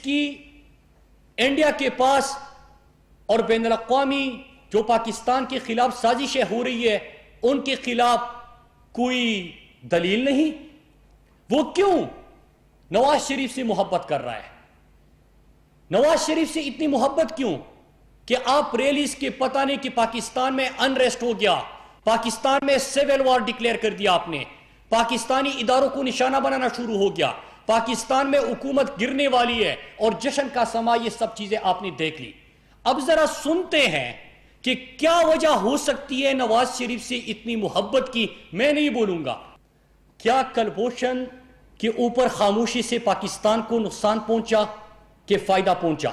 کی انڈیا کے پاس اور بین الاقوامی جو پاکستان کے خلاف سازشیں ہو رہی ہے ان کے خلاف کوئی دلیل نہیں؟ وہ کیوں نواز شریف سے محبت کر رہا ہے؟ نواز شریف سے اتنی محبت کیوں کہ آپ ریلیز کے پتہ نہیں کہ پاکستان میں انریسٹ ہو گیا، پاکستان میں سیول وار ڈکلیئر کر دیا آپ نے، پاکستانی اداروں کو نشانہ بنانا شروع ہو گیا، پاکستان میں حکومت گرنے والی ہے اور جشن کا سما، یہ سب چیزیں آپ نے دیکھ لی۔ اب ذرا سنتے ہیں کہ کیا وجہ ہو سکتی ہے نواز شریف سے اتنی محبت کی۔ میں نہیں بولوں گا۔ کیا کلبھوشن کے اوپر خاموشی سے پاکستان کو نقصان پہنچا کہ فائدہ پہنچا؟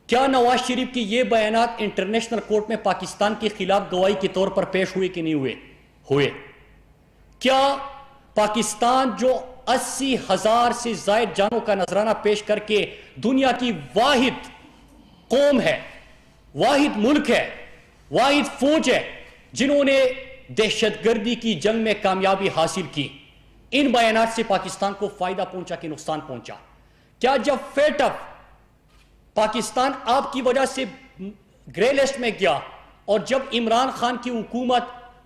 کیا نواز شریف کی یہ بیانات انٹرنیشنل کورٹ میں پاکستان کے خلاف گواہی کے طور پر پیش ہوئے کہ نہیں ہوئے؟ کیا پاکستان جو 80,000 سے زائد جانوں کا نذرانہ پیش کر کے دنیا کی واحد قوم ہے، واحد ملک ہے، واحد فوج ہے جنہوں نے دہشت گردی کی جنگ میں کامیابی حاصل کی، ان بیانات سے پاکستان کو فائدہ پہنچا کہ نقصان پہنچا؟ کیا جب فیٹ اپ پاکستان آپ کی وجہ سے گرے لسٹ میں گیا اور جب عمران خان کی حکومت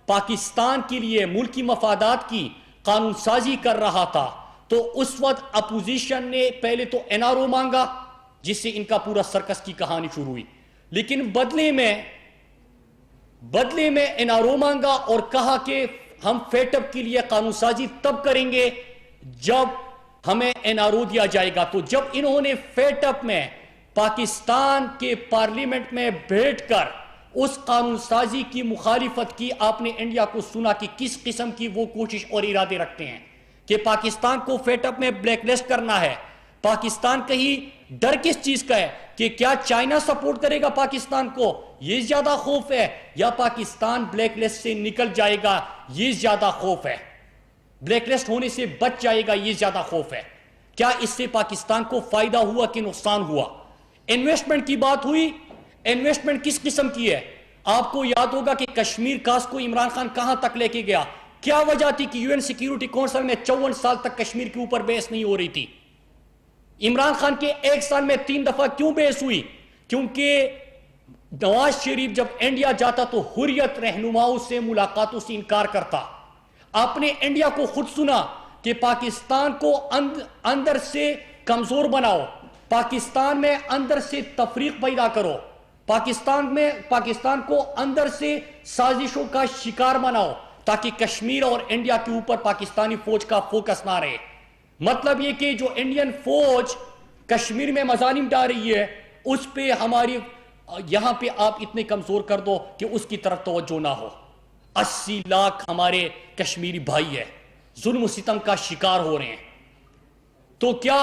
پاکستان کے لیے ملکی مفادات کی قانون سازی کر رہا تھا تو اس وقت اپوزیشن نے پہلے تو NRO مانگا جس سے ان کا پورا سرکس کی کہانی شروع ہوئی، لیکن بدلے میں NRO مانگا اور کہا کہ ہم فیٹ اپ کے لیے قانون سازی تب کریں گے جب ہمیں NRO دیا جائے گا۔ تو جب انہوں نے فیٹ اپ میں پاکستان کے پارلیمنٹ میں بیٹھ کر اس قانون سازی کی مخالفت کی، آپ نے انڈیا کو سنا کہ کس قسم کی وہ کوشش اور ارادے رکھتے ہیں کہ پاکستان کو فیٹ اپ میں بلیک لسٹ کرنا ہے۔ پاکستان کہیں ڈر کس چیز کا ہے کہ کیا چائنا سپورٹ کرے گا پاکستان کو، یہ زیادہ خوف ہے، یا پاکستان بلیک لسٹ سے نکل جائے گا، یہ زیادہ خوف ہے، بلیک لسٹ ہونے سے بچ جائے گا، یہ زیادہ خوف ہے؟ کیا اس سے پاکستان کو فائدہ ہوا کہ نقصان ہوا؟ انویسٹمنٹ کی بات ہوئی، انویسٹمنٹ کس قسم کی ہے؟ آپ کو یاد ہوگا کہ کشمیر کاس کو عمران خان کہاں تک لے کے گیا؟ کیا وجہ تھی کہ UN سیکیورٹی کونسل میں 54 سال تک کشمیر کے اوپر بحث نہیں ہو رہی تھی؟ عمران خان کے 1 سال میں 3 دفعہ کیوں بحث ہوئی؟ کیونکہ نواز شریف جب انڈیا جاتا تو حریت رہنماؤں سے ملاقاتوں سے انکار کرتا۔ آپ نے انڈیا کو خود سنا کہ پاکستان کو اندر سے کمزور بناؤ، پاکستان میں اندر سے تفریق پیدا کرو، پاکستان کو اندر سے سازشوں کا شکار بناؤ تاکہ کشمیر اور انڈیا کے اوپر پاکستانی فوج کا فوکس نہ رہے۔ مطلب یہ کہ جو انڈین فوج کشمیر میں مظالم ڈال رہی ہے اس پہ ہماری یہاں پہ آپ اتنے کمزور کر دو کہ اس کی طرف توجہ نہ ہو۔ 80 لاکھ ہمارے کشمیری بھائی ہے ظلم و ستم کا شکار ہو رہے ہیں۔ تو کیا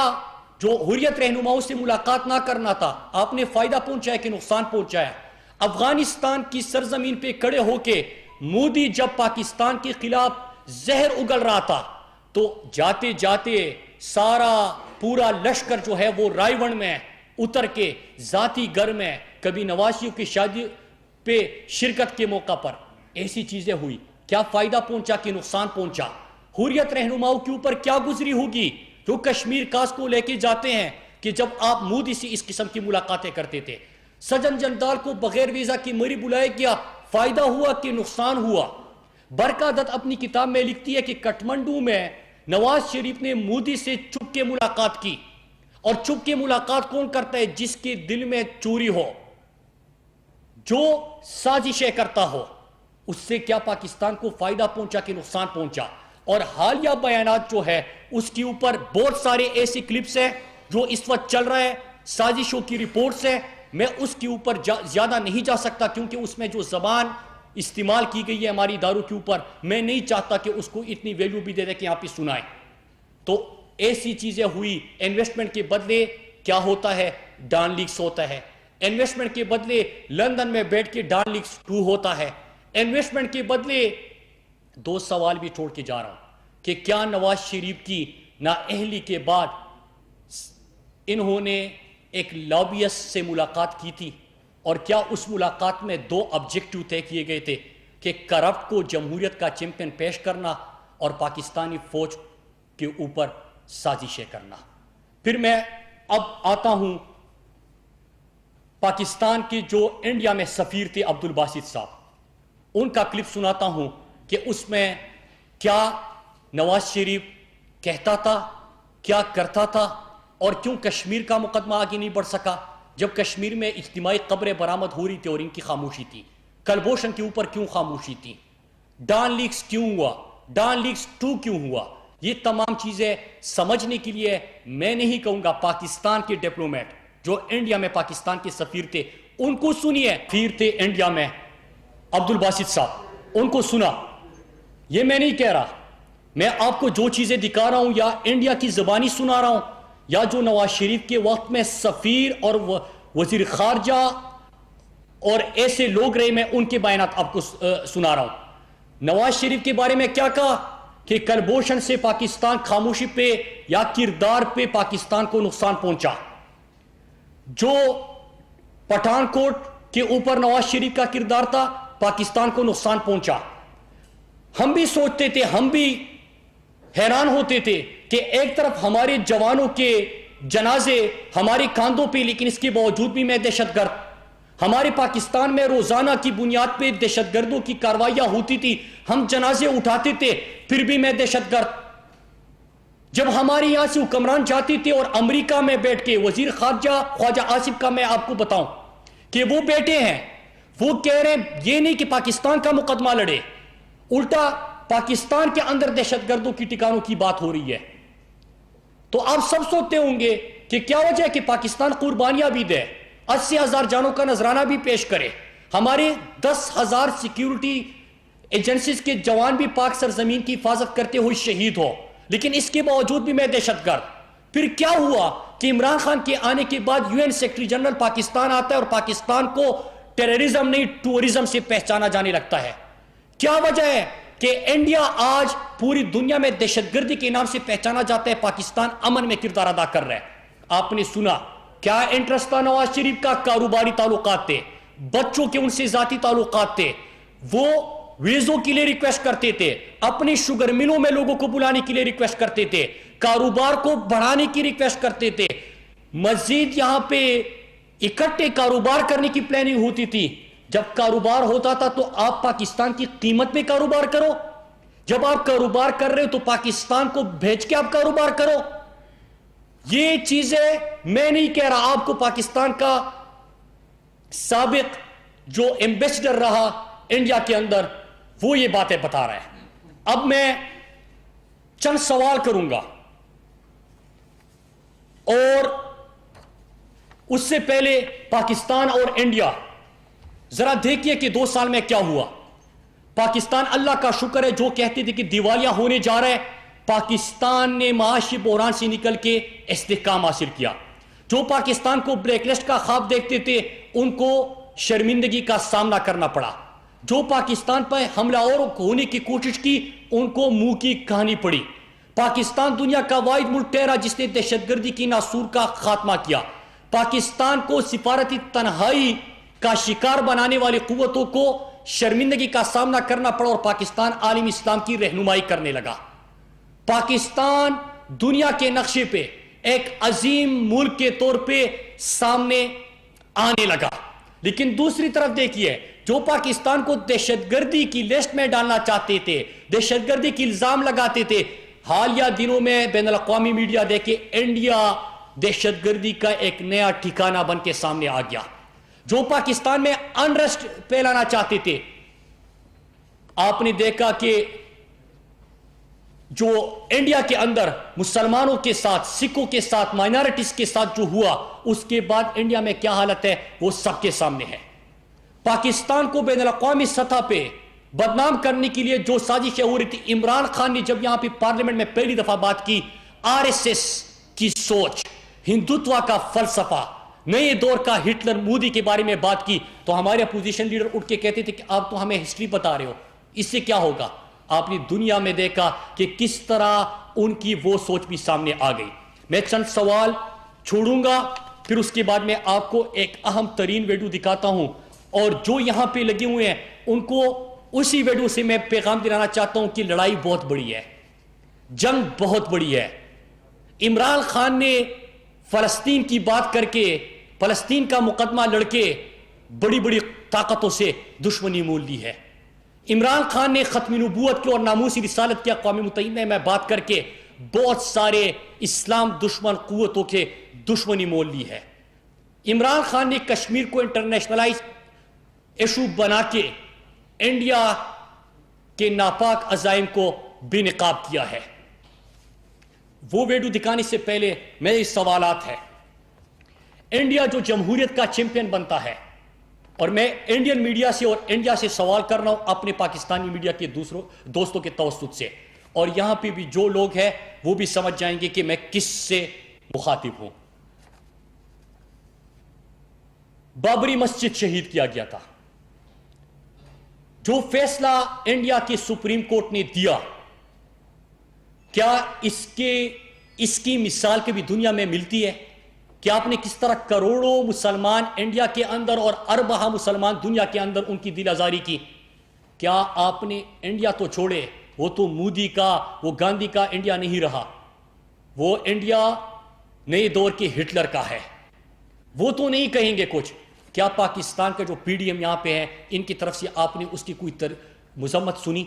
جو حریت رہنماؤں سے ملاقات نہ کرنا تھا، آپ نے فائدہ پہنچایا کہ نقصان پہنچایا؟ افغانستان کی سرزمین پہ کھڑے ہو کے مودی جب پاکستان کے خلاف زہر اگل رہا تھا تو جاتے جاتے سارا پورا لشکر جو ہے وہ رائے ون میں اتر کے ذاتی گھر میں کبھی نوازیوں کی شادی پہ شرکت کے موقع پر ایسی چیزیں ہوئی۔ کیا فائدہ پہنچا کہ نقصان پہنچا؟ حریت رہنماؤں کے اوپر کیا گزری ہوگی جو کشمیر کاس کو لے کے جاتے ہیں کہ جب آپ مودی سے اس قسم کی ملاقاتیں کرتے تھے؟ سجن جندال کو بغیر ویزا کی مری بلایا گیا، فائدہ ہوا کہ نقصان ہوا؟ برکا دت اپنی کتاب میں لکھتی ہے کہ کٹمنڈو میں نواز شریف نے مودی سے چھپ کے ملاقات کی، اور چھپ کے ملاقات کون کرتا ہے؟ جس کے دل میں چوری ہو، جو سازشیں کرتا ہو۔ اس سے کیا پاکستان کو فائدہ پہنچا کہ نقصان پہنچا؟ اور حالیہ بیانات جو ہے اس کے اوپر بہت سارے ایسی کلپس ہیں جو اس وقت چل رہا ہے، سازشوں کی رپورٹس ہیں، میں اس کے اوپر زیادہ نہیں جا سکتا کیونکہ اس میں جو زبان استعمال کی گئی ہے ہماری اداروں کے اوپر، میں نہیں چاہتا کہ اس کو اتنی ویلیو بھی دے دے کہ یہاں پہ سنائیں۔ تو ایسی چیزیں ہوئی۔ انویسٹمنٹ کے بدلے کیا ہوتا ہے؟ ڈان لیکس ہوتا ہے۔ انویسٹمنٹ کے بدلے لندن میں بیٹھ کے ڈان لیکس 2 ہوتا ہے۔ انویسٹمنٹ کے بدلے 2 سوال بھی چھوڑ کے جا رہا ہوں کہ کیا نواز شریف کی نااہلی کے بعد انہوں نے ایک لابیسٹ سے ملاقات کی تھی؟ اور کیا اس ملاقات میں 2 آبجیکٹو طے کیے گئے تھے کہ کرپٹ کو جمہوریت کا چیمپئن پیش کرنا اور پاکستانی فوج کے اوپر سازشیں کرنا؟ پھر میں اب آتا ہوں پاکستان کے جو انڈیا میں سفیر تھے عبد الباسط صاحب، ان کا کلپ سناتا ہوں کہ اس میں کیا نواز شریف کہتا تھا، کیا کرتا تھا، اور کیوں کشمیر کا مقدمہ آگے نہیں بڑھ سکا جب کشمیر میں اجتماعی قبریں برآمد ہو رہی تھی اور ان کی خاموشی تھی۔ کلبھوشن کے اوپر کیوں خاموشی تھی، ڈان لیکس کیوں ہوا، ڈان لیکس 2 کیوں ہوا، یہ تمام چیزیں سمجھنے کے لیے میں نہیں کہوں گا پاکستان کے ڈپلومیٹ جو انڈیا میں پاکستان کے سفیر تھے ان کو سنیے۔ سفیر تھے انڈیا میں عبد الباسط صاحب، ان کو سنا۔ یہ میں نہیں کہہ رہا، میں آپ کو جو چیزیں دکھا رہا ہوں یا انڈیا کی زبانی سنا رہا ہوں یا جو نواز شریف کے وقت میں سفیر اور وزیر خارجہ اور ایسے لوگ رہے، میں ان کے بیانات آپ کو سنا رہا ہوں۔ نواز شریف کے بارے میں کیا کہا کہ کلبھوشن سے پاکستان خاموشی پہ یا کردار پہ پاکستان کو نقصان پہنچا۔ جو پٹھان کوٹ کے اوپر نواز شریف کا کردار تھا، پاکستان کو نقصان پہنچا۔ ہم بھی سوچتے تھے، ہم بھی حیران ہوتے تھے کہ ایک طرف ہمارے جوانوں کے جنازے ہمارے کاندھوں پہ، لیکن اس کے باوجود بھی میں دہشت گرد، ہمارے پاکستان میں روزانہ کی بنیاد پہ دہشت گردوں کی کاروائیاں ہوتی تھی، ہم جنازے اٹھاتے تھے، پھر بھی میں دہشت گرد۔ جب ہمارے یہاں سے حکمران جاتے تھے اور امریکہ میں بیٹھ کے وزیر خارجہ خواجہ آصف کا میں آپ کو بتاؤں کہ وہ بیٹھے ہیں، وہ کہہ رہے ہیں یہ نہیں کہ پاکستان کا مقدمہ لڑے، الٹا پاکستان کے اندر دہشت گردوں کی ٹھکانوں کی بات ہو رہی ہے۔ تو آپ سب سوچتے ہوں گے کہ کیا وجہ ہے کہ پاکستان قربانیاں بھی دے، 80,000 جانوں کا نذرانہ بھی پیش کرے، ہمارے 10,000 سیکیورٹی ایجنسیز کے جوان بھی پاک سرزمین کی حفاظت کرتے ہوئے شہید ہو، لیکن اس کے باوجود بھی میں دہشت گرد۔ پھر کیا ہوا کہ عمران خان کے آنے کے بعد UN سیکرٹری جنرل پاکستان آتا ہے اور پاکستان کو ٹیررزم نہیں ٹورزم سے پہچانا جانے لگتا ہے۔ کیا وجہ ہے کہ انڈیا آج پوری دنیا میں دہشت گردی کے نام سے پہچانا جاتا ہے، پاکستان امن میں کردار ادا کر رہا ہے۔ آپ نے سنا کیا انٹرسٹ تھا نواز شریف کا، کاروباری تعلقات تھے، بچوں کے ان سے ذاتی تعلقات تھے، وہ ویزوں کے لیے ریکویسٹ کرتے تھے، اپنی شوگر ملوں میں لوگوں کو بلانے کے لیے ریکویسٹ کرتے تھے، کاروبار کو بڑھانے کی ریکویسٹ کرتے تھے، مزید یہاں پہ اکٹھے کاروبار کرنے کی پلاننگ ہوتی تھی۔ جب کاروبار ہوتا تھا تو آپ پاکستان کی قیمت پہ کاروبار کرو، جب آپ کاروبار کر رہے ہو تو پاکستان کو بھیج کے آپ کاروبار کرو۔ یہ چیزیں میں نہیں کہہ رہا، آپ کو پاکستان کا سابق جو ایمبیسڈر رہا انڈیا کے اندر وہ یہ باتیں بتا رہا ہے۔ اب میں چند سوال کروں گا اور اس سے پہلے پاکستان اور انڈیا ذرا دیکھیے کہ 2 سال میں کیا ہوا۔ پاکستان اللہ کا شکر ہے، جو کہتے تھے کہ دیوالیہ ہونے جا رہا ہے، پاکستان نے معاشی بحران سے نکل کے استحکام حاصل کیا۔ جو پاکستان کو بلیک لسٹ کا خواب دیکھتے تھے ان کو شرمندگی کا سامنا کرنا پڑا، جو پاکستان پر حملہ آور ہونے کی کوشش کی ان کو منہ کی کہانی پڑی۔ پاکستان دنیا کا واحد ملک ٹھہرا جس نے دہشت گردی کی ناسور کا خاتمہ کیا۔ پاکستان کو سفارتی تنہائی کا شکار بنانے والی قوتوں کو شرمندگی کا سامنا کرنا پڑا اور پاکستان عالم اسلام کی رہنمائی کرنے لگا۔ پاکستان دنیا کے نقشے پہ ایک عظیم ملک کے طور پہ سامنے آنے لگا۔ لیکن دوسری طرف دیکھیے، جو پاکستان کو دہشت گردی کی لسٹ میں ڈالنا چاہتے تھے، دہشت گردی کی الزام لگاتے تھے، حالیہ دنوں میں بین الاقوامی میڈیا دیکھے انڈیا دہشت گردی کا ایک نیا ٹھکانہ بن کے سامنے آ گیا۔ جو پاکستان میں انریسٹ پھیلانا چاہتے تھے، آپ نے دیکھا کہ جو انڈیا کے اندر مسلمانوں کے ساتھ، سکھوں کے ساتھ، مائنارٹیز کے ساتھ جو ہوا، اس کے بعد انڈیا میں کیا حالت ہے وہ سب کے سامنے ہے۔ پاکستان کو بین الاقوامی سطح پہ بدنام کرنے کے لیے جو سازشیں ہو رہی تھی، عمران خان نے جب یہاں پہ پارلیمنٹ میں پہلی دفعہ بات کی، RSS کی سوچ، ہندوتوا کا فلسفہ، نئے دور کا ہٹلر مودی کے بارے میں بات کی، تو ہمارے اپوزیشن لیڈر اٹھ کے کہتے تھے کہ آپ تو ہمیں ہسٹری بتا رہے ہو، اس سے کیا ہوگا؟ آپ نے دنیا میں دیکھا کہ کس طرح ان کی وہ سوچ بھی سامنے آ گئی۔ میں چند سوال چھوڑوں گا، پھر اس کے بعد میں آپ کو ایک اہم ترین ویڈیو دکھاتا ہوں، اور جو یہاں پہ لگے ہوئے ہیں ان کو اسی ویڈیو سے میں پیغام دلانا چاہتا ہوں کہ لڑائی بہت بڑی ہے، جنگ بہت بڑی ہے۔ عمران خان نے فلسطین کی بات کر کے فلسطین کا مقدمہ لڑکے بڑی بڑی طاقتوں سے دشمنی مول لی ہے. عمران خان نے ختم نبوت کی اور ناموسی رسالت کی اقوام متحدہ میں بات کر کے بہت سارے اسلام دشمن قوتوں کے دشمنی مول لی ہے. عمران خان نے کشمیر کو انٹرنیشنلائز ایشو بنا کے انڈیا کے ناپاک عزائم کو بے نقاب کیا ہے. وہ ویڈیو دکھانے سے پہلے میرے سوالات ہیں. انڈیا جو جمہوریت کا چیمپئن بنتا ہے، اور میں انڈین میڈیا سے اور انڈیا سے سوال کر رہا ہوں اپنے پاکستانی میڈیا کے دوستوں کے توسط سے، اور یہاں پہ بھی جو لوگ ہیں وہ بھی سمجھ جائیں گے کہ میں کس سے مخاطب ہوں. بابری مسجد شہید کیا گیا تھا. جو فیصلہ انڈیا کی سپریم کورٹ نے دیا، کیا اس کی مثال کبھی دنیا میں ملتی ہے؟ کیا آپ نے کس طرح کروڑوں مسلمان انڈیا کے اندر اور اربہ مسلمان دنیا کے اندر ان کی دل آزاری کی؟ کیا آپ نے انڈیا تو چھوڑے، وہ تو مودی کا، وہ گاندھی کا انڈیا نہیں رہا. وہ انڈیا نئے دور کے ہٹلر کا ہے. وہ تو نہیں کہیں گے کچھ. کیا پاکستان کا جو پی ڈی ایم یہاں پہ ہے، ان کی طرف سے آپ نے اس کی کوئی مذمت سنی؟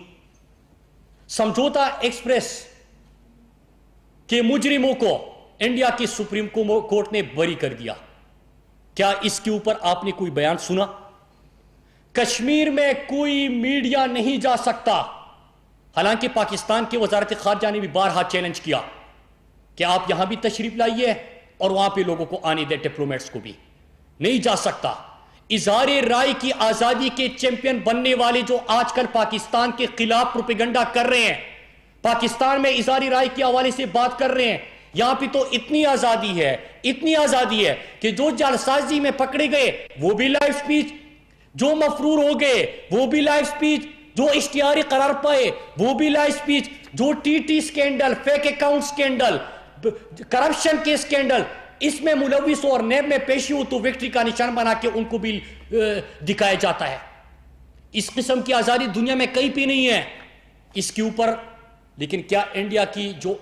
سمجھوتا ایکسپریس کے مجرموں کو انڈیا کی سپریم کورٹ نے بری کر دیا. کیا اس کے اوپر آپ نے کوئی بیان سنا؟ کشمیر میں کوئی میڈیا نہیں جا سکتا، حالانکہ پاکستان کی وزارت خارجہ نے بھی بارہا چیلنج کیا کہ آپ یہاں بھی تشریف لائیے اور وہاں پہ لوگوں کو آنے دے، ڈپلومیٹس کو بھی نہیں جا سکتا. اظہار رائے کی آزادی کے چیمپئن بننے والے جو آج کل پاکستان کے خلاف پروپیگنڈا کر رہے ہیں، پاکستان میں اظہار رائے کے حوالے سے بات کر رہے ہیں، یہاں پہ تو اتنی آزادی ہے کہ جو جعلسازی میں پکڑے گئے وہ بھی لائیو سپیچ، جو مفرور ہو گئے وہ بھی لائیو سپیچ، جو اشتہاری قرار پائے وہ بھی لائیو سپیچ، جو T T scandal, fake account scandal, corruption کے سکینڈل اس میں ملوث اور نیب میں پیشی ہو تو وکٹری کا نشان بنا کے ان کو بھی دکھایا جاتا ہے. اس قسم کی آزادی دنیا میں کہیں بھی نہیں ہے. اس کے اوپر لیکن کیا انڈیا کی جو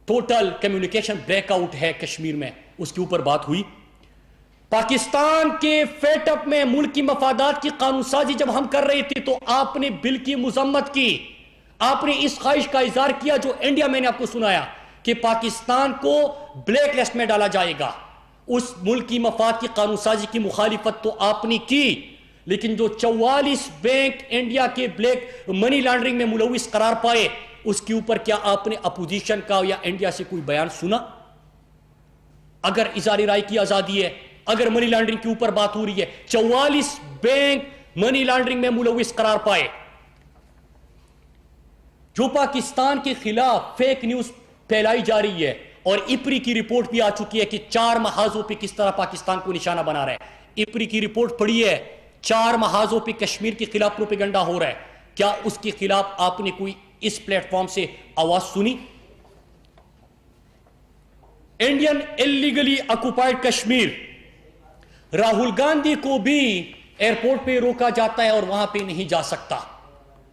ٹوٹل کمیونیکیشن بریک آؤٹ ہے کشمیر میں، اس کے اوپر بات ہوئی؟ پاکستان کے فیٹ اپ میں ملک کی مفادات کی قانون سازی جب ہم کر رہے تھے تو آپ نے بل کی مذمت کی. آپ نے اس خواہش کا اظہار کیا جو انڈیا میں نے آپ کو سنایا کہ پاکستان کو بلیک لسٹ میں ڈالا جائے گا. اس ملک کی مفاد کی قانون سازی کی مخالفت تو آپ نے کی، لیکن جو 44 بینک انڈیا کے بلیک منی لانڈرنگ میں ملوث قرار پائے، اس کے اوپر کیا آپ نے اپوزیشن کا یا انڈیا سے کوئی بیان سنا؟ اگر اظہار رائے کی آزادی ہے، اگر منی لانڈرنگ کے اوپر بات ہو رہی ہے، 44 بینک منی لانڈرنگ میں ملوث قرار پائے، جو پاکستان کے خلاف فیک نیوز پھیلائی جا رہی ہے، اور ایپری کی رپورٹ بھی آ چکی ہے کہ 4 محاذوں پہ کس طرح پاکستان کو نشانہ بنا رہا ہے. ایپری کی رپورٹ پڑھی ہے، 4 محاذوں پہ کشمیر کے خلاف پروپیگنڈا ہو رہا ہے. کیا اس کے خلاف آپ نے کوئی اس پلیٹ فارم سے آواز سنی؟ Indian illegally occupied Kashmir, Rahul Gandhi کو بھی ایئرپورٹ پہ روکا جاتا ہے اور وہاں پہ نہیں جا سکتا.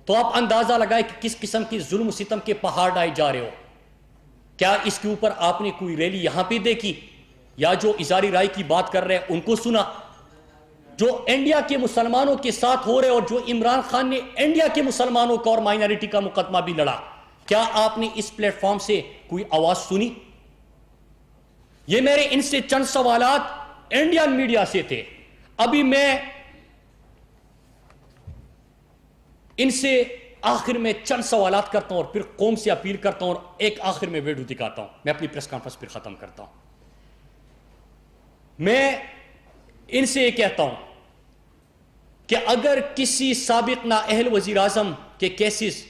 تو آپ اندازہ لگائے کہ کس قسم کی ظلم و ستم کے پہاڑ ڈائے جا رہے ہو. کیا اس کے اوپر آپ نے کوئی ریلی یہاں پہ دیکھی، یا جو اظہار رائے کی بات کر رہے ہیں ان کو سنا؟ جو انڈیا کے مسلمانوں کے ساتھ ہو رہے اور جو عمران خان نے انڈیا کے مسلمانوں کا اور مائنارٹی کا مقدمہ بھی لڑا، کیا آپ نے اس پلیٹ فارم سے کوئی آواز سنی؟ یہ میرے ان سے چند سوالات انڈین میڈیا سے تھے. ابھی میں ان سے آخر میں چند سوالات کرتا ہوں اور پھر قوم سے اپیل کرتا ہوں اور ایک آخر میں ویڈیو دکھاتا ہوں. میں اپنی پریس کانفرنس پھر ختم کرتا ہوں. میں ان سے یہ کہتا ہوں کہ اگر کسی سابق نااہل وزیر اعظم کے کیسز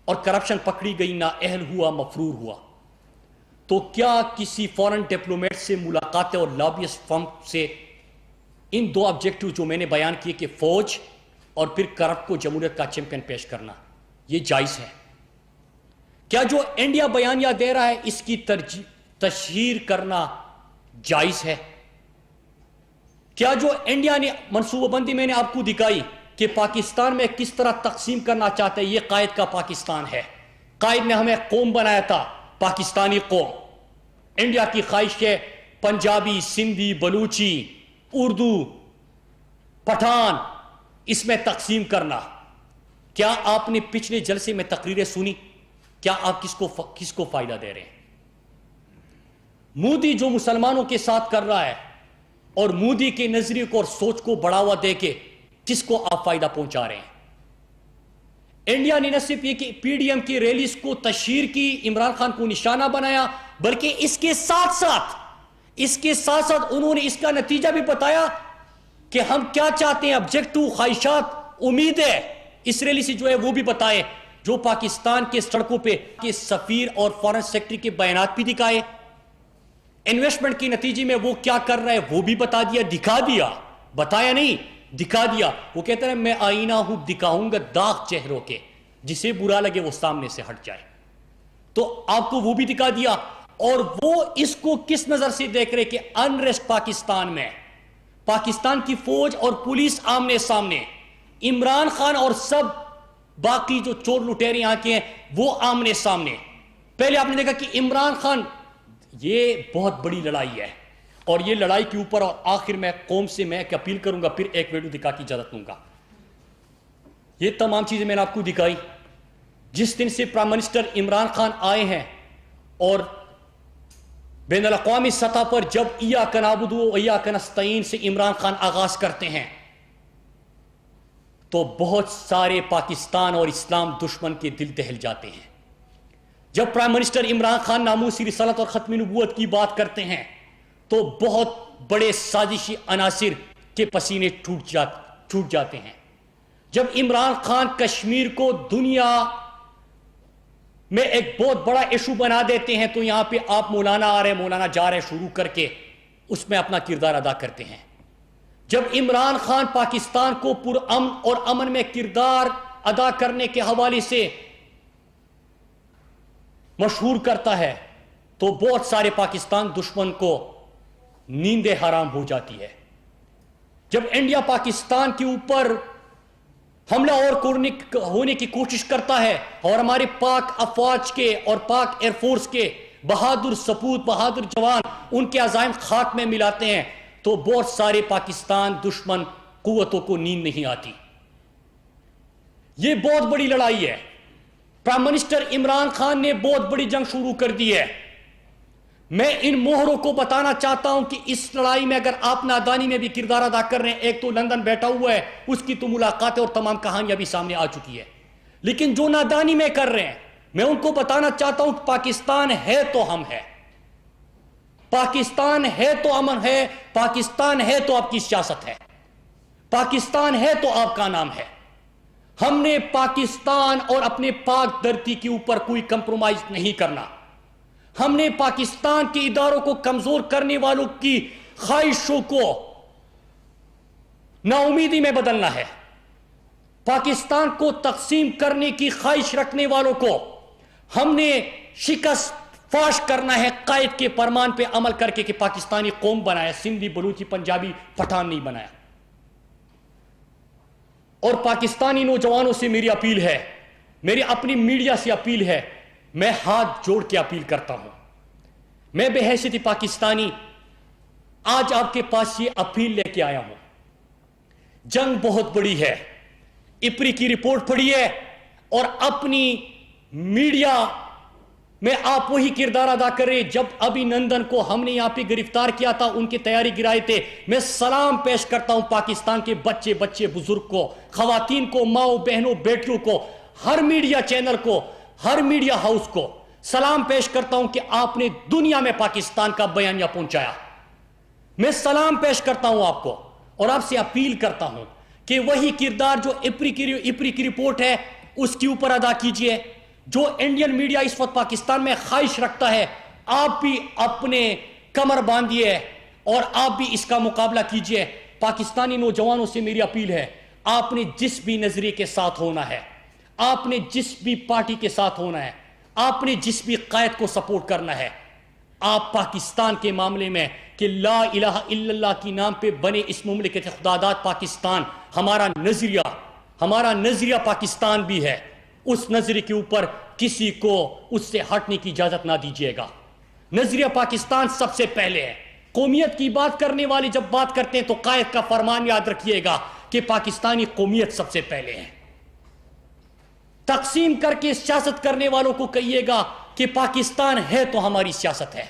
اور کرپشن پکڑی گئی، نااہل ہوا، مفرور ہوا، تو کیا کسی فورن ڈپلومیٹ سے ملاقاتیں اور لابیسٹ فرم سے ان 2 آبجیکٹو جو میں نے بیان کیے کہ فوج اور پھر کرپٹ کو جمہوریت کا چیمپئن پیش کرنا، یہ جائز ہے؟ کیا جو انڈیا بیانیہ دے رہا ہے اس کی تشہیر کرنا جائز ہے؟ کیا جو انڈیا نے منصوبہ بندی میں نے آپ کو دکھائی کہ پاکستان میں کس طرح تقسیم کرنا چاہتا ہے، یہ قائد کا پاکستان ہے. قائد نے ہمیں قوم بنایا تھا، پاکستانی قوم. انڈیا کی خواہش ہے پنجابی، سندھی، بلوچی، اردو، پٹھان اس میں تقسیم کرنا. کیا آپ نے پچھلے جلسے میں تقریریں سنی؟ کیا آپ کس کو فائدہ دے رہے ہیں؟ مودی جو مسلمانوں کے ساتھ کر رہا ہے اور مودی کے نظریے کو اور سوچ کو بڑھاوا دے کے کس کو آپ فائدہ پہنچا رہے ہیں؟ انڈیا نے نہ صرف یہ کہ پی ڈی ایم کی ریلیز کو تشہیر کی، عمران خان کو نشانہ بنایا، بلکہ اس کے ساتھ ساتھ انہوں نے اس کا نتیجہ بھی بتایا کہ ہم کیا چاہتے ہیں، آبجیکٹو، خواہشات، امید ہے اس ریلی سے جو ہے وہ بھی بتائے. جو پاکستان کے سڑکوں پہ کے سفیر اور فارن سیکرٹری کے بیانات بھی دکھائے، انویسٹمنٹ کے نتیجے میں وہ کیا کر رہا ہے وہ بھی بتا دیا، دکھا دیا، بتایا نہیں، دکھا دیا. وہ کہتا ہے میں آئینہ ہوں، دکھاؤں گا داغ چہروں کے، جسے برا لگے وہ سامنے سے ہٹ جائے. تو آپ کو وہ بھی دکھا دیا. اور وہ اس کو کس نظر سے دیکھ رہے کہ انریسٹ پاکستان میں، پاکستان کی فوج اور پولیس آمنے سامنے، عمران خان اور سب باقی جو چور لٹیرے یہاں کے ہیں وہ آمنے سامنے. پہلے آپ نے دیکھا کہ عمران خان، یہ بہت بڑی لڑائی ہے، اور یہ لڑائی کے اوپر اور آخر میں قوم سے میں ایک اپیل کروں گا، پھر ایک ویڈیو دکھا کی اجازت دوں گا. یہ تمام چیزیں میں نے آپ کو دکھائی. جس دن سے پرائم منسٹر عمران خان آئے ہیں اور بین الاقوامی سطح پر جب ایاک نعبد و ایاک نستعین سے عمران خان آغاز کرتے ہیں تو بہت سارے پاکستان اور اسلام دشمن کے دل دہل جاتے ہیں. جب پرائم منسٹر عمران خان ناموسی رسالت اور ختم نبوت کی بات کرتے ہیں تو بہت بڑے سازشی عناصر کے پسینے چھوٹ جاتے ہیں. جب عمران خان کشمیر کو دنیا میں ایک بہت بڑا ایشو بنا دیتے ہیں تو یہاں پہ آپ مولانا آ رہے، مولانا جا رہے شروع کر کے اس میں اپنا کردار ادا کرتے ہیں. جب عمران خان پاکستان کو پرامن اور امن میں کردار ادا کرنے کے حوالے سے مشہور کرتا ہے تو بہت سارے پاکستان دشمن کو نیندیں حرام ہو جاتی ہے. جب انڈیا پاکستان کے اوپر حملہ اور ہونے کی کوشش کرتا ہے اور ہمارے پاک افواج کے اور پاک ایئر فورس کے بہادر سپوت، بہادر جوان ان کے عزائم خاک میں ملاتے ہیں تو بہت سارے پاکستان دشمن قوتوں کو نیند نہیں آتی. یہ بہت بڑی لڑائی ہے. پرائم منسٹر عمران خان نے بہت بڑی جنگ شروع کر دی ہے. میں ان موہروں کو بتانا چاہتا ہوں کہ اس لڑائی میں اگر آپ نادانی میں بھی کردار ادا کر رہے ہیں، ایک تو لندن بیٹھا ہوا ہے، اس کی تو ملاقاتیں اور تمام کہانیاں بھی سامنے آ چکی ہے، لیکن جو نادانی میں کر رہے ہیں میں ان کو بتانا چاہتا ہوں کہ پاکستان ہے تو ہم ہے، پاکستان ہے تو امن ہے، پاکستان ہے تو آپ کی سیاست ہے، پاکستان ہے تو آپ کا نام ہے. ہم نے پاکستان اور اپنے پاک دھرتی کے اوپر کوئی کمپرومائز نہیں کرنا. ہم نے پاکستان کے اداروں کو کمزور کرنے والوں کی خواہشوں کو نا امیدی میں بدلنا ہے. پاکستان کو تقسیم کرنے کی خواہش رکھنے والوں کو ہم نے شکست فاش کرنا ہے، قائد کے فرمان پہ عمل کر کے کہ پاکستانی قوم بنایا، سندھی، بلوچی، پنجابی، پٹھان نہیں بنایا. اور پاکستانی نوجوانوں سے میری اپیل ہے، میری اپنی میڈیا سے اپیل ہے، میں ہاتھ جوڑ کے اپیل کرتا ہوں. میں بے حیثیت پاکستانی آج آپ کے پاس یہ اپیل لے کے آیا ہوں. جنگ بہت بڑی ہے، اپری کی رپورٹ پڑھی ہے اور اپنی میڈیا میں آپ وہی کردار ادا کر رہے. جب ابھی نندن کو ہم نے یہاں پہ گرفتار کیا تھا، ان کی تیاری گرائے تھے. میں سلام پیش کرتا ہوں پاکستان کے بچے بزرگ کو، خواتین کو، ماؤں بہنوں بیٹیوں کو، ہر میڈیا چینل کو، ہر میڈیا ہاؤس کو سلام پیش کرتا ہوں کہ آپ نے دنیا میں پاکستان کا بیانیہ پہنچایا. میں سلام پیش کرتا ہوں آپ کو اور آپ سے اپیل کرتا ہوں کہ وہی کردار جو اپری کی رپورٹ ہے اس کے اوپر ادا کیجئے. جو انڈین میڈیا اس وقت پاکستان میں خواہش رکھتا ہے، آپ بھی اپنے کمر باندھیے اور آپ بھی اس کا مقابلہ کیجئے. پاکستانی نوجوانوں سے میری اپیل ہے، آپ نے جس بھی نظریے کے ساتھ ہونا ہے، آپ نے جس بھی پارٹی کے ساتھ ہونا ہے، آپ نے جس بھی قائد کو سپورٹ کرنا ہے، آپ پاکستان کے معاملے میں کہ لا الہ الا اللہ کی نام پہ بنے اس مملکت خداداد پاکستان ہمارا نظریہ پاکستان بھی ہے. اس نظریے کے اوپر کسی کو اس سے ہٹنے کی اجازت نہ دیجیے گا. نظریہ پاکستان سب سے پہلے ہے. قومیت کی بات کرنے والے جب بات کرتے ہیں تو قائد کا فرمان یاد رکھیے گا کہ پاکستانی قومیت سب سے پہلے ہے. تقسیم کر کے سیاست کرنے والوں کو کہیے گا کہ پاکستان ہے تو ہماری سیاست ہے،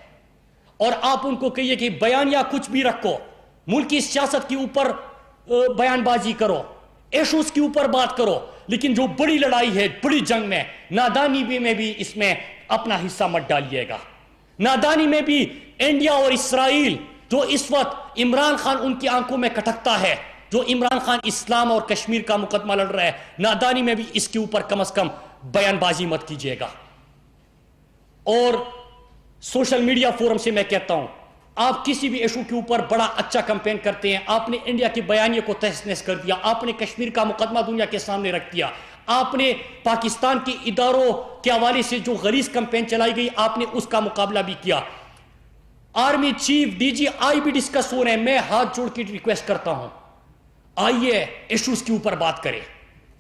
اور آپ ان کو کہیے کہ بیانیہ کچھ بھی رکھو، ملکی سیاست کے اوپر بیان بازی کرو، ایشوز کے اوپر بات کرو، لیکن جو بڑی لڑائی ہے، بڑی جنگ میں، نادانی میں بھی اس میں اپنا حصہ مت ڈالیے گا. نادانی میں بھی انڈیا اور اسرائیل جو اس وقت عمران خان ان کی آنکھوں میں کٹکتا ہے، جو عمران خان اسلام اور کشمیر کا مقدمہ لڑ رہا ہے، نادانی میں بھی اس کے اوپر کم از کم بیان بازی مت کیجیے گا. اور سوشل میڈیا فورم سے میں کہتا ہوں، آپ کسی بھی ایشو کے اوپر بڑا اچھا کمپین کرتے ہیں، آپ نے انڈیا کے بیانیے کو تہس نہس کر دیا، آپ نے کشمیر کا مقدمہ دنیا کے سامنے رکھ دیا، آپ نے پاکستان کے اداروں کے حوالے سے جو غلیظ کمپین چلائی گئی آپ نے اس کا مقابلہ بھی کیا. آرمی چیف، ڈی جی آئی بھی ڈسکس ہو رہے ہیں. میں ہاتھ جوڑ کے ریکویسٹ کرتا ہوں، آئیے ایشوز کے اوپر بات کریں.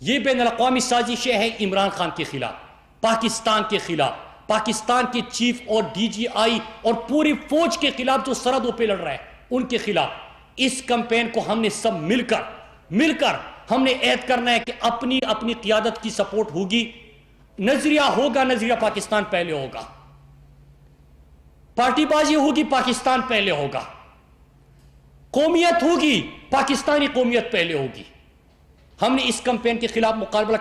یہ بین الاقوامی سازشیں ہیں عمران خان کے خلاف، پاکستان کے خلاف، پاکستان کے چیف اور ڈی جی آئی اور پوری فوج کے خلاف جو سرحدوں پہ لڑ رہا ہے ان کے خلاف. اس کمپین کو ہم نے سب مل کر ہم نے عہد کرنا ہے کہ اپنی قیادت کی سپورٹ ہوگی. نظریہ ہوگا، نظریہ پاکستان پہلے ہوگا. پارٹی بازی ہوگی، پاکستان پہلے ہوگا. قومیت ہوگی، پاکستانی قومیت پہلے ہوگی. ہم نے اس کمپین کے خلاف مقابلہ